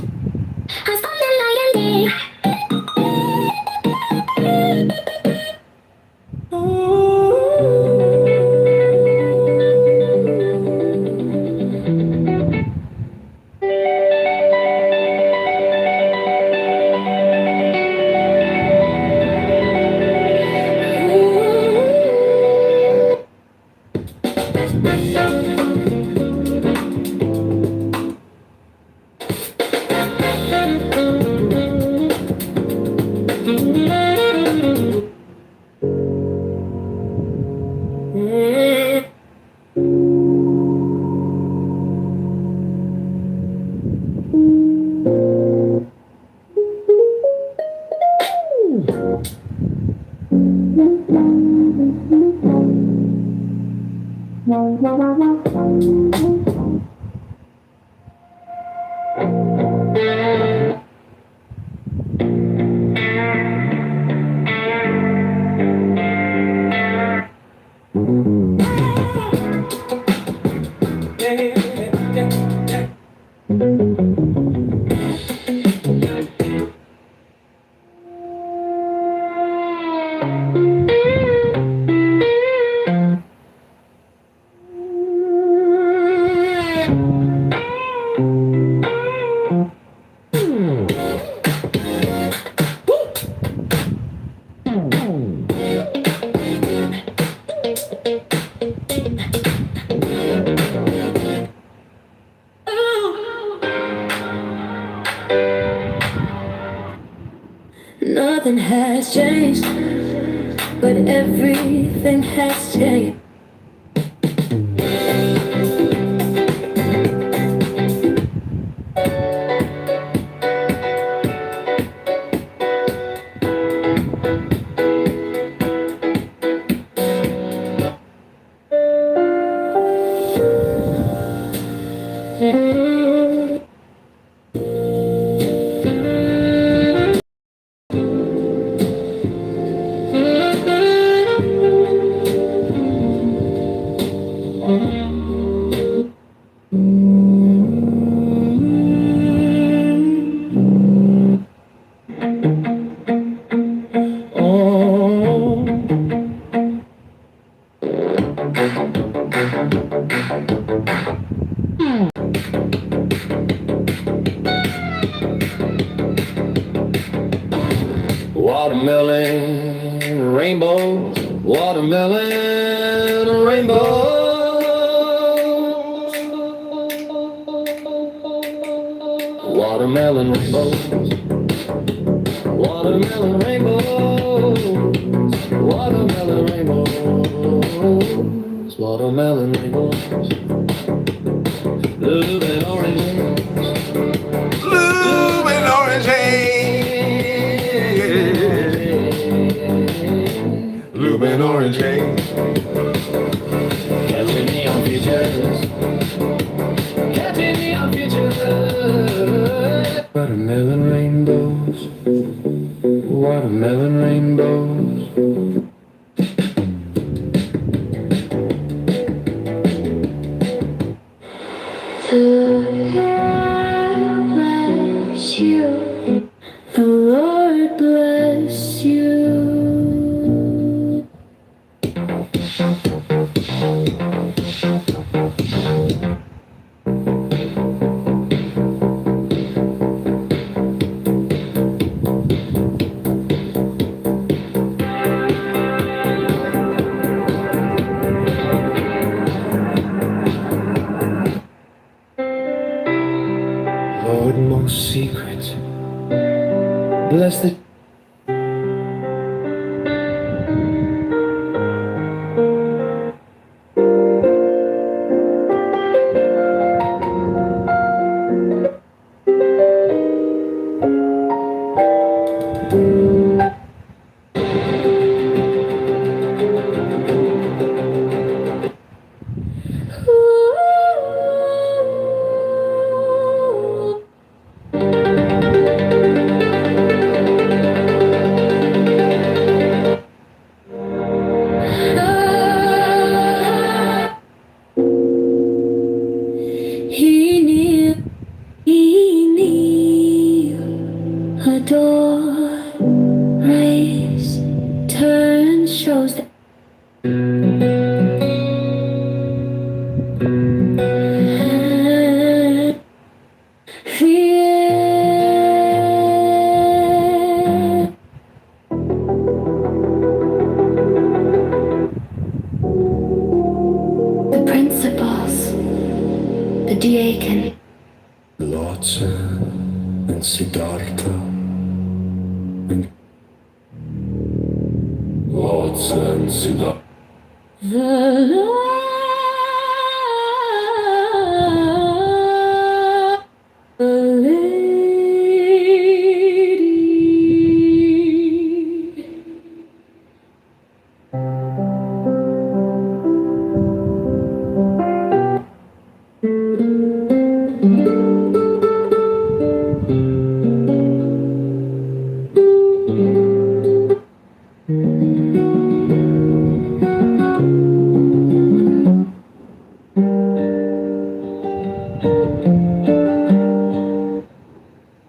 I spend the night and day. Nothing has changed, but everything has changed. Watermelon rainbows, watermelon rainbows, watermelon rainbows, watermelon rainbows, watermelon rainbows, watermelon rainbows, blue and orange, Blue and orange Blue and orange catching neon features, catching neon features, watermelon rainbows, watermelon rainbows. The Lord bless you. Lord most secret, bless the He kneel, adore, raise, turn, shows that the principals, the diaconate. Lotsa and Siddhartha and Lotsa and Siddhartha. The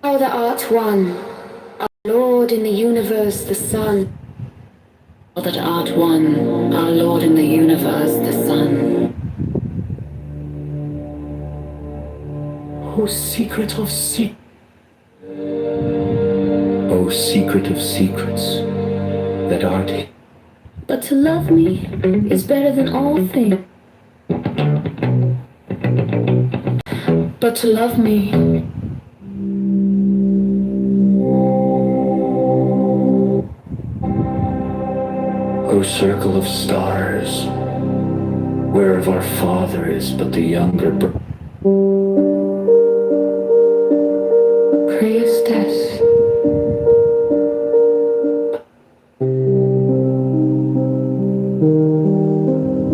Thou that art one, our Lord in the universe, the Sun. Thou that art one, our Lord in the universe, the Sun. O secret of secrets. O secret of secrets that art hid. But to love me is better than all things. But to love me. O circle of stars, whereof our father is but the younger brother. Priestess.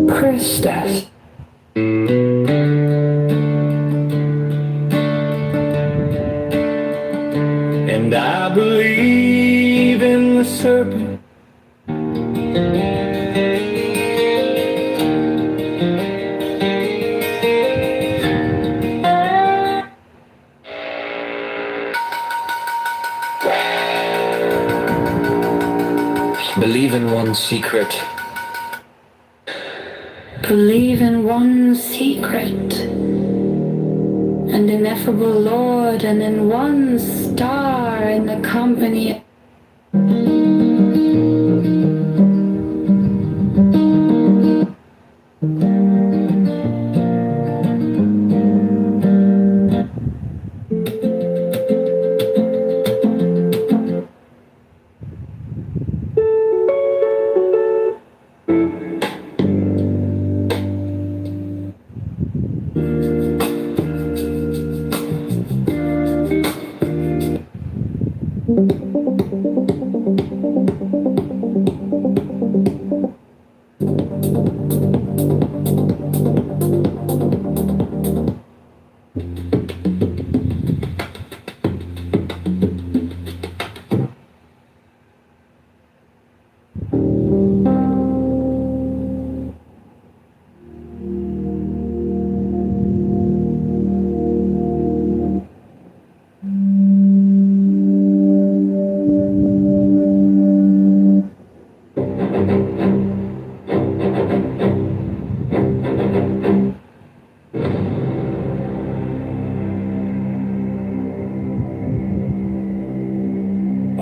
Priestess. And I believe in the serpent. Believe in one secret. Believe in one secret. An ineffable Lord, and in one star in the company.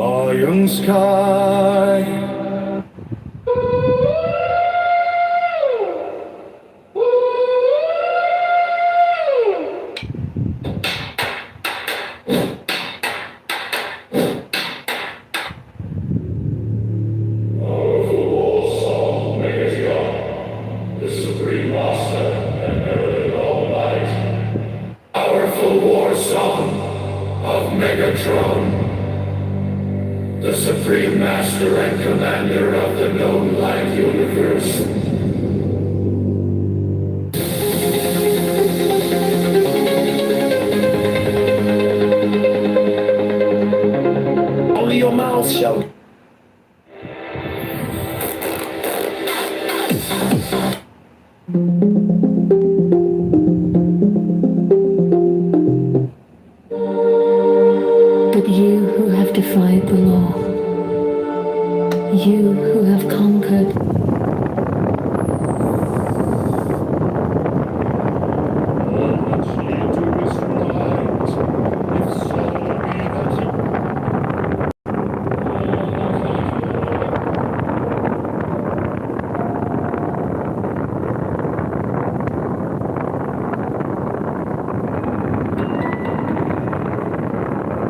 Iron sky. The Supreme Master and heralded all might. Powerful war song of Megatron. The Supreme Master and Commander of the known light universe. Only your mouth shall. But you who have defied the law, you who have conquered,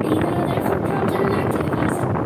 even though they're from proton activities.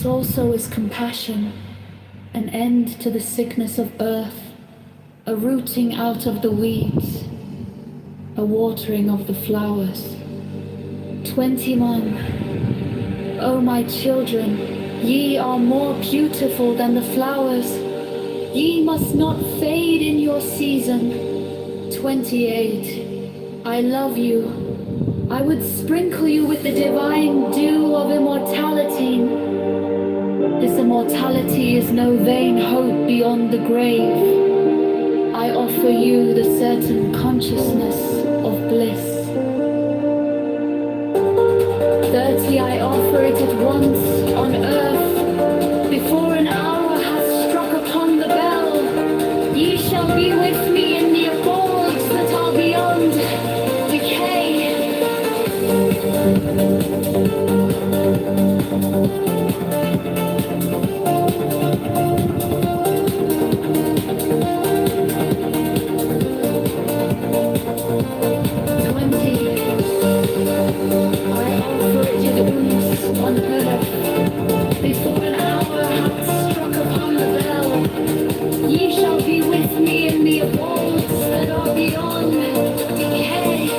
also is compassion, an end to the sickness of earth, a rooting out of the weeds, a watering of the flowers. 21. O my children, ye are more beautiful than the flowers. Ye must not fade in your season. 28. I love you. I would sprinkle you with the divine dew of immortality. This immortality is no vain hope beyond the grave. I offer you the certain consciousness of bliss. 30. I offer it at once on earth. Before an hour hath struck upon the bell, ye shall be with me in the abodes that are beyond decay. On earth, before an hour hath struck upon the bell, ye shall be with me in the abodes that are beyond decay.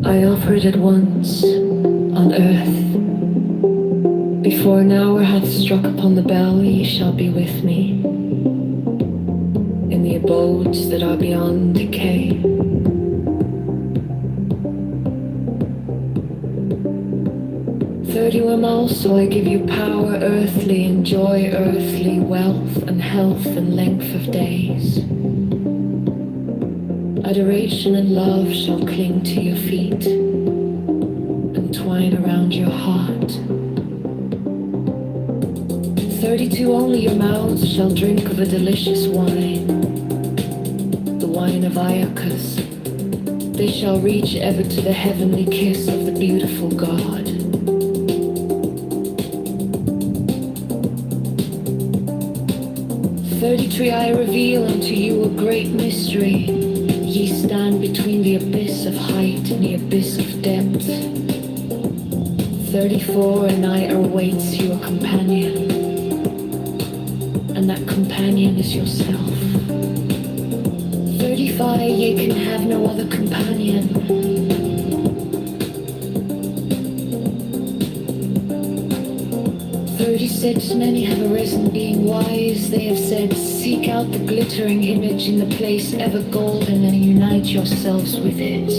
I offer it at once on earth. Before an hour hath struck upon the bell, ye shall be with me in the abodes that are beyond decay. 31. Also I give you power earthly, and joy earthly, wealth and health and length of days. Adoration and love shall cling to your feet and twine around your heart. 32. Only your mouths shall drink of a delicious wine, the wine of Iacchus. They shall reach ever to the heavenly kiss of the beautiful God. 33. I reveal unto you a great mystery. Ye stand between the abyss of height and the abyss of depth. 34. And I awaits you a companion, and that companion is yourself. 35. Ye can have no other companion. 36. Many have arisen being wise. They have said, seek out the glittering image in the place ever golden and unite yourselves with it.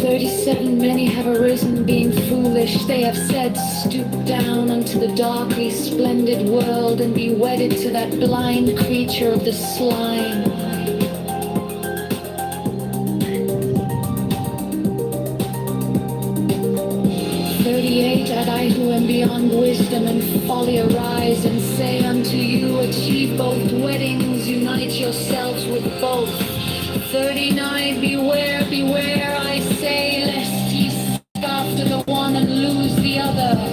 37. Many have arisen being foolish. They have said, stoop down unto the darkly splendid world and be wedded to that blind creature of the slime. 38. 38, and I who am beyond wisdom and folly arise and say unto you, achieve both weddings, unite yourselves with both. 39, beware, beware, I say, lest ye seek after the one and lose the other.